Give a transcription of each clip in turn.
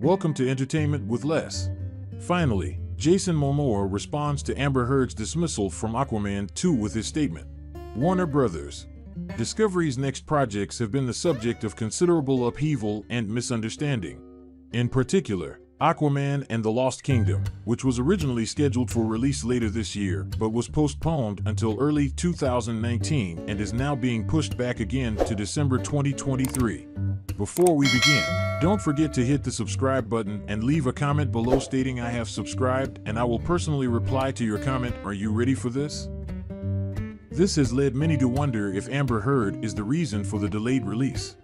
Welcome to Entertainment with Les. Finally, Jason Momoa responds to Amber Heard's dismissal from Aquaman 2 with his statement. Warner Brothers. Discovery's next projects have been the subject of considerable upheaval and misunderstanding. In particular, Aquaman and the Lost Kingdom, which was originally scheduled for release later this year but was postponed until early 2019 and is now being pushed back again to December 2023. Before we begin, don't forget to hit the subscribe button and leave a comment below stating I have subscribed, and I will personally reply to your comment. Are you ready for this? This has led many to wonder if Amber Heard is the reason for the delayed release.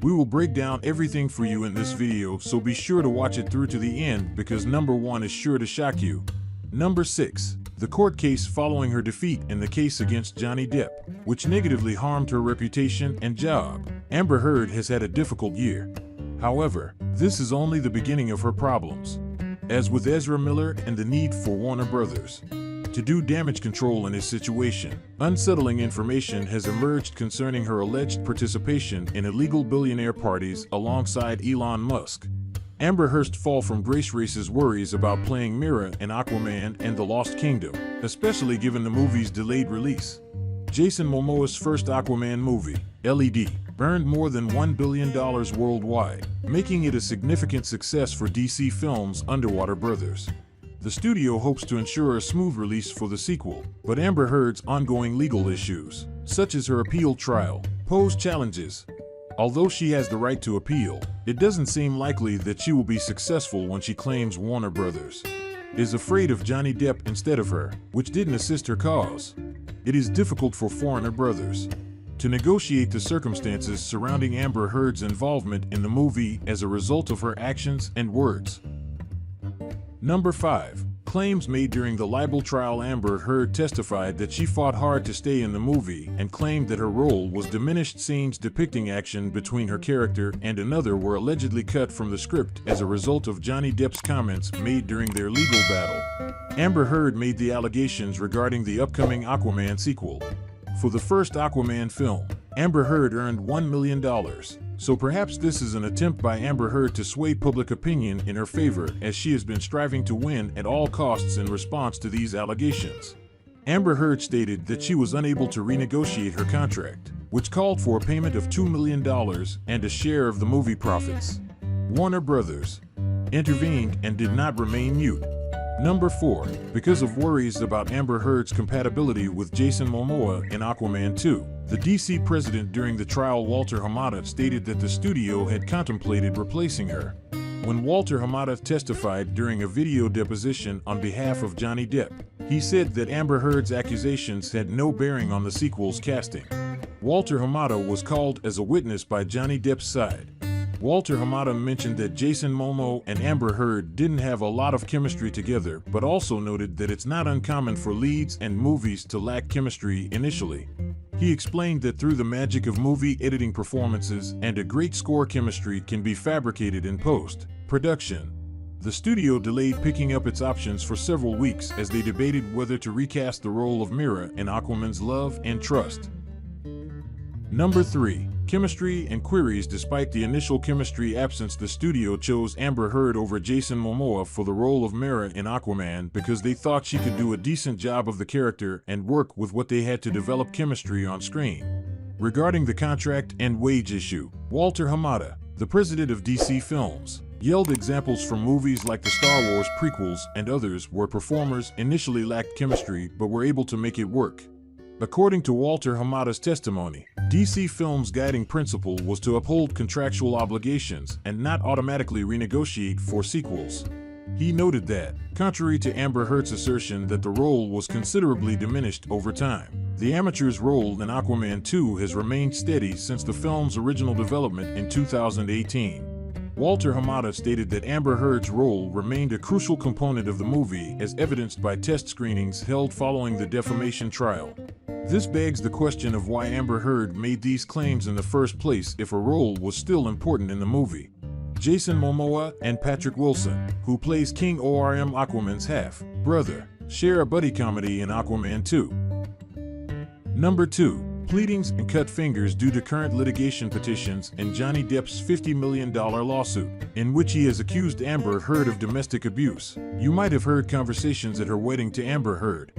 We will break down everything for you in this video, so be sure to watch it through to the end because number 1 is sure to shock you. Number 6. The court case following her defeat in the case against Johnny Depp, which negatively harmed her reputation and job. Amber Heard has had a difficult year. However, this is only the beginning of her problems. As with Ezra Miller and the need for Warner Brothers to do damage control in his situation, unsettling information has emerged concerning her alleged participation in illegal billionaire parties alongside Elon Musk. Amber Heard's fall from grace raises worries about playing Mera in Aquaman and the Lost Kingdom, especially given the movie's delayed release. Jason Momoa's first Aquaman movie, LED, earned more than $1 billion worldwide, making it a significant success for DC Films' Underwater Brothers. The studio hopes to ensure a smooth release for the sequel, but Amber Heard's ongoing legal issues, such as her appeal trial, pose challenges. Although she has the right to appeal, it doesn't seem likely that she will be successful when she claims Warner Brothers is afraid of Johnny Depp instead of her, which didn't assist her cause. It is difficult for Warner Brothers to negotiate the circumstances surrounding Amber Heard's involvement in the movie as a result of her actions and words. Number 5. Claims made during the libel trial. Amber Heard testified that she fought hard to stay in the movie and claimed that her role was diminished. Scenes depicting action between her character and another were allegedly cut from the script as a result of Johnny Depp's comments made during their legal battle. Amber Heard made the allegations regarding the upcoming Aquaman sequel. For the first Aquaman film, Amber Heard earned $1 million. So perhaps this is an attempt by Amber Heard to sway public opinion in her favor, as she has been striving to win at all costs in response to these allegations. Amber Heard stated that she was unable to renegotiate her contract, which called for a payment of $2 million and a share of the movie profits. Warner Brothers intervened and did not remain mute. Number 4. Because of worries about Amber Heard's compatibility with Jason Momoa in Aquaman 2, the DC president during the trial, Walter Hamada, stated that the studio had contemplated replacing her. When Walter Hamada testified during a video deposition on behalf of Johnny Depp, he said that Amber Heard's accusations had no bearing on the sequel's casting. Walter Hamada was called as a witness by Johnny Depp's side. Walter Hamada mentioned that Jason Momoa and Amber Heard didn't have a lot of chemistry together, but also noted that it's not uncommon for leads and movies to lack chemistry initially. He explained that through the magic of movie editing, performances and a great score, chemistry can be fabricated in post-production. The studio delayed picking up its options for several weeks as they debated whether to recast the role of Mera in Aquaman's Love and Trust. Number 3. Chemistry and queries. Despite the initial chemistry absence, the studio chose Amber Heard over Jason Momoa for the role of Mera in Aquaman because they thought she could do a decent job of the character and work with what they had to develop chemistry on screen. Regarding the contract and wage issue, Walter Hamada, the president of DC Films, yelled examples from movies like the Star Wars prequels and others where performers initially lacked chemistry but were able to make it work. According to Walter Hamada's testimony, DC Films' guiding principle was to uphold contractual obligations and not automatically renegotiate for sequels. He noted that, contrary to Amber Heard's assertion that the role was considerably diminished over time, the amateur's role in Aquaman 2 has remained steady since the film's original development in 2018. Walter Hamada stated that Amber Heard's role remained a crucial component of the movie, as evidenced by test screenings held following the defamation trial. This begs the question of why Amber Heard made these claims in the first place if her role was still important in the movie. Jason Momoa and Patrick Wilson, who plays King Orm, Aquaman's half-brother, share a buddy comedy in Aquaman 2. Number 2. pleadings and cut fingers due to current litigation petitions and Johnny Depp's $50 million lawsuit, in which he has accused Amber Heard of domestic abuse. You might have heard conversations at her wedding to Amber Heard.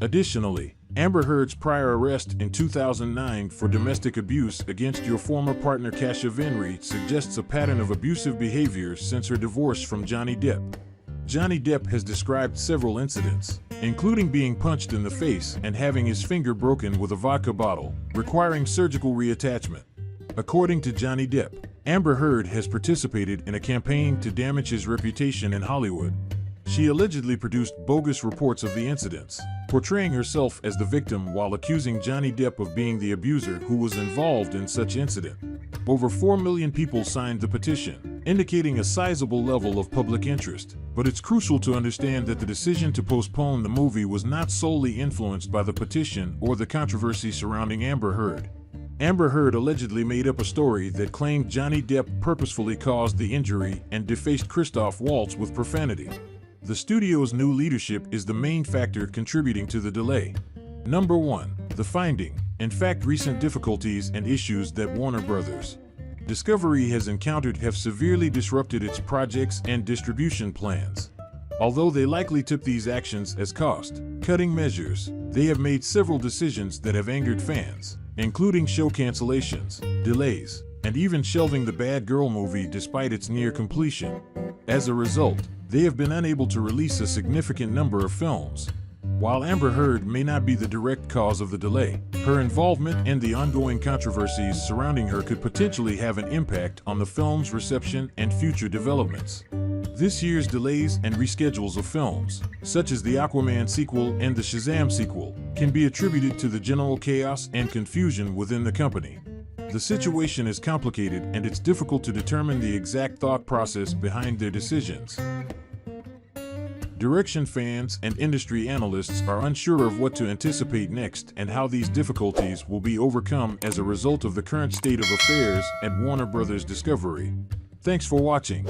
Additionally, Amber Heard's prior arrest in 2009 for domestic abuse against your former partner Kasha Venri suggests a pattern of abusive behavior since her divorce from Johnny Depp. Johnny Depp has described several incidents, including being punched in the face and having his finger broken with a vodka bottle, requiring surgical reattachment. According to Johnny Depp, Amber Heard has participated in a campaign to damage his reputation in Hollywood. She allegedly produced bogus reports of the incidents, portraying herself as the victim while accusing Johnny Depp of being the abuser who was involved in such incident. Over 4 million people signed the petition, indicating a sizable level of public interest. But it's crucial to understand that the decision to postpone the movie was not solely influenced by the petition or the controversy surrounding Amber Heard. Amber Heard allegedly made up a story that claimed Johnny Depp purposefully caused the injury and defaced Christoph Waltz with profanity. The studio's new leadership is the main factor contributing to the delay. Number 1. The finding. In fact, recent difficulties and issues that Warner Bros. Discovery has encountered have severely disrupted its projects and distribution plans. Although they likely took these actions as cost-cutting measures, they have made several decisions that have angered fans, including show cancellations, delays, and even shelving the Bad Girl movie despite its near completion. As a result, they have been unable to release a significant number of films. While Amber Heard may not be the direct cause of the delay, her involvement and the ongoing controversies surrounding her could potentially have an impact on the film's reception and future developments. This year's delays and reschedules of films, such as the Aquaman sequel and the Shazam sequel, can be attributed to the general chaos and confusion within the company. The situation is complicated and it's difficult to determine the exact thought process behind their decisions. Direction fans and industry analysts are unsure of what to anticipate next and how these difficulties will be overcome as a result of the current state of affairs at Warner Bros. Discovery. Thanks for watching.